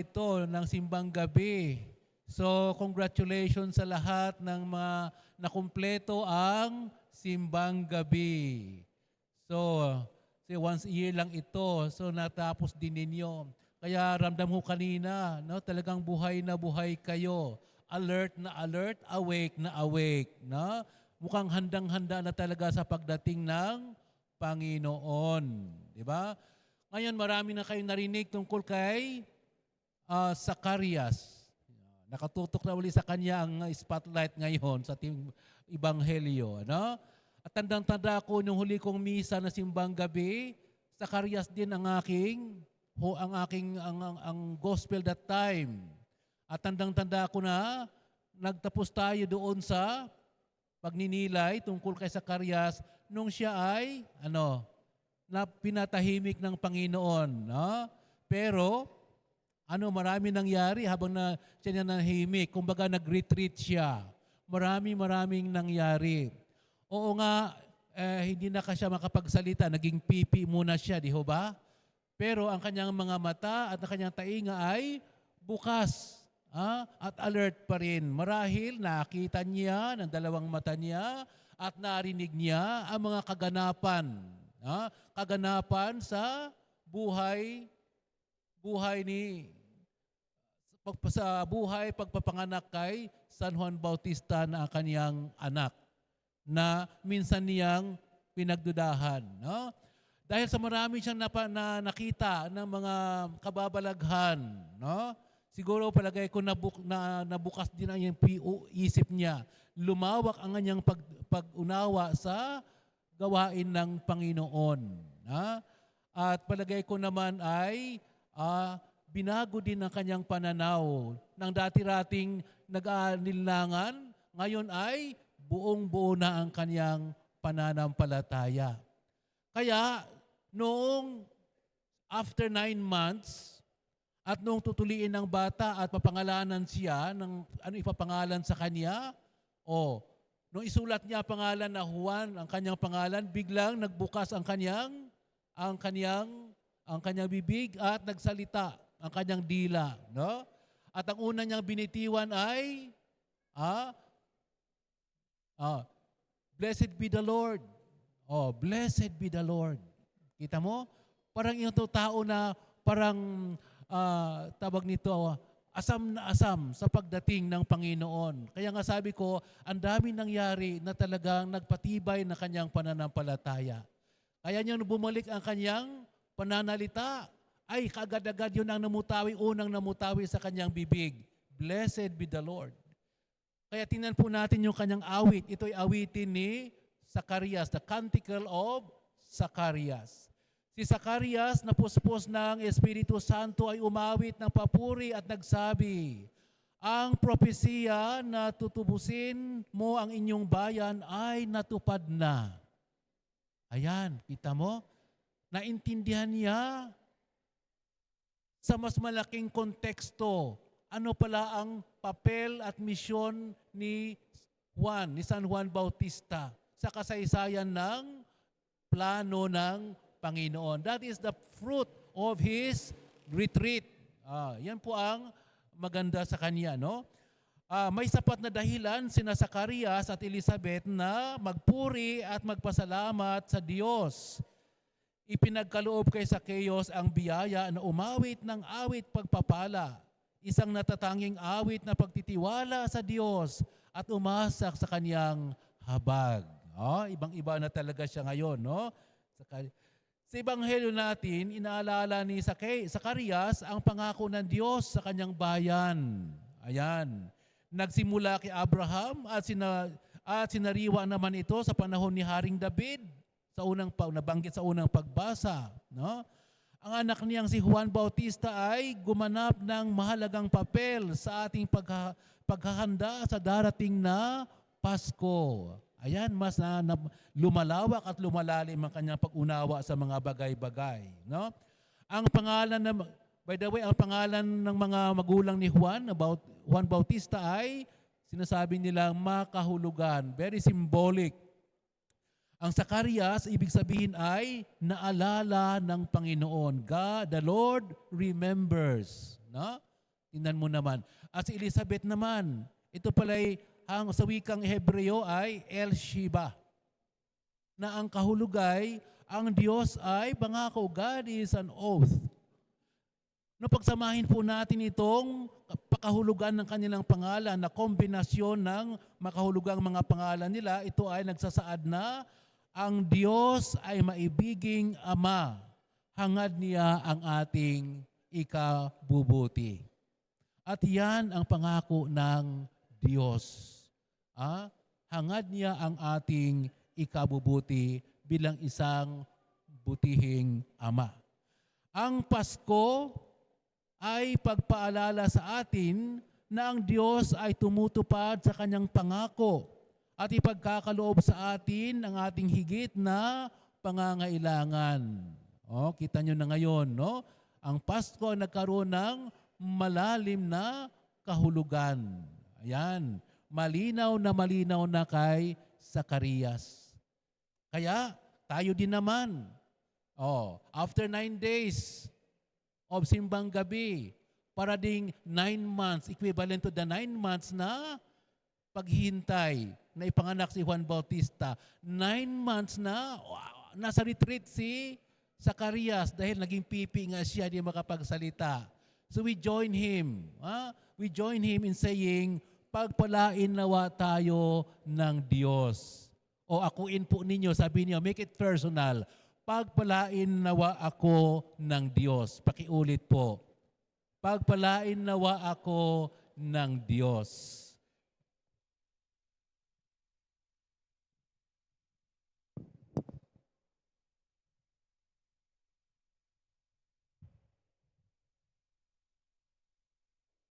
Ito ng simbang gabi. So, congratulations sa lahat ng mga nakumpleto ang simbang gabi. So, once a year lang ito. So, natapos din ninyo. Kaya ramdam ko kanina, no, talagang buhay na buhay kayo. Alert na alert, awake na awake. No? Mukhang handang-handa na talaga sa pagdating ng Panginoon. Di ba? Ngayon, marami na kayong narinig tungkol kay Zacarias. Nakatutok na uli sa kanya ang spotlight ngayon sa ating Ibanghelyo. Ano? At tandang-tanda ko nung huli kong misa na simbang gabi, Zacarias din ang ang gospel that time. At tandang-tanda ko na nagtapos tayo doon sa pagninilay tungkol kay Zacarias nung siya ay na pinatahimik ng Panginoon. No? Pero marami nangyari habang siya nahimik. Kumbaga nag-retreat siya. Maraming nangyari. Oo nga, hindi na siya makapagsalita. Naging pipi muna siya, di ho ba? Pero ang kanyang mga mata at ang kanyang tainga ay bukas at alert pa rin. Marahil nakita niya ng dalawang mata niya at narinig niya ang mga kaganapan. Kaganapan sa buhay sa buhay pagpapanganak kay San Juan Bautista na ang kaniyang anak na minsan niyang pinagdudahan. No? Dahil sa marami siyang nakita ng mga kababalaghan, no? Siguro palagay ko nabukas din ang iyong isip niya. Lumawak ang kanyang pag-unawa sa gawain ng Panginoon. At palagay ko naman ay binago din ang kanyang pananaw. Nang dati-rating nag-aalilangan, ngayon ay buong-buo na ang kanyang pananampalataya. Kaya noong after 9 months at noong tutuliin ng bata at papangalanan siya ng ipapangalan sa kanya, nung isulat niya pangalan na Juan, ang kanyang pangalan, biglang nagbukas ang kanyang bibig at nagsalita ang kanyang dila, no? At ang una niyang binitiwan ay blessed be the Lord. Blessed be the Lord. Kita mo? Parang yung tao na parang tawag nito, asam na asam sa pagdating ng Panginoon. Kaya nga sabi ko, ang dami nangyari na talagang nagpatibay na kanyang pananampalataya. Kaya niya bumalik ang kanyang pananalita, ay kaagad-agad yun ang unang namutawi sa kanyang bibig. Blessed be the Lord. Kaya tingnan po natin yung kanyang awit. Ito'y awitin ni Zacarias, the Canticle of Zacarias. Si Zacarias, na puspos ng Espiritu Santo, ay umawit ng papuri at nagsabi, ang propesiya na tutubusin mo ang inyong bayan ay natupad na. Ayan, kita mo? Naintindihan niya sa mas malaking konteksto ano pala ang papel at misyon ni San Juan Bautista sa kasaysayan ng plano ng Panginoon. That is the fruit of his retreat. Yan po ang maganda sa kanya, no? May sapat na dahilan sina Zacarias at Elizabeth na magpuri at magpasalamat sa Diyos. Ipinagkaloob kay Zacchaeus ang biyaya na umawit ng awit pagpapala, isang natatanging awit na pagtitiwala sa Diyos at umasak sa kaniyang habag. Ibang-iba na talaga siya ngayon, no? Sa Ebanghelyo natin, inaalala ni Zacarias ang pangako ng Diyos sa kanyang bayan. Ayan. Nagsimula kay Abraham at sinariwa naman ito sa panahon ni Haring David. Nabanggit sa unang pagbasa, no? Ang anak niyang si Juan Bautista ay gumanap ng mahalagang papel sa ating paghahanda sa darating na Pasko. Ayan, mas lumalawak at lumalalim ang kanyang pag-unawa sa mga bagay-bagay, no? By the way, ang pangalan ng mga magulang ni Juan Bautista ay sinasabi nilang makahulugan. Very symbolic. Ang Zacarias, ibig sabihin ay naalala ng Panginoon. God, the Lord remembers. No? Tingnan mo naman. At si Elizabeth naman, ito pala'y sa wikang Hebreo ay El Shiba, na ang kahulugay, ang Diyos ay pangako. God is an oath. No, pagsamahin po natin itong pakahulugan ng kanilang pangalan na kombinasyon ng makahulugang mga pangalan nila, ito ay nagsasaad na ang Diyos ay maibiging Ama. Hangad niya ang ating ikabubuti. At yan ang pangako ng Diyos. Hangad niya ang ating ikabubuti bilang isang butihing Ama. Ang Pasko ay pagpaalala sa atin na ang Diyos ay tumutupad sa kanyang pangako at ipagkakaloob sa atin ang ating higit na pangangailangan. Kita nyo na ngayon, no? Ang Pasko nagkaroon ng malalim na kahulugan. Ayan, malinaw na kay Zacarias. Kaya tayo din naman, after 9 days of simbang gabi, para ding 9 months, equivalent to the 9 months na paghihintay na ipanganak si Juan Bautista. 9 months na, nasa retreat si Zacarias dahil naging pipi nga siya, di makapagsalita. So we join him. We join him in saying, pagpalain nawa tayo ng Diyos. O akuin po ninyo, sabi niyo, make it personal. Pagpalain nawa ako ng Diyos. Pakiulit po. Pagpalain nawa ako ng Diyos.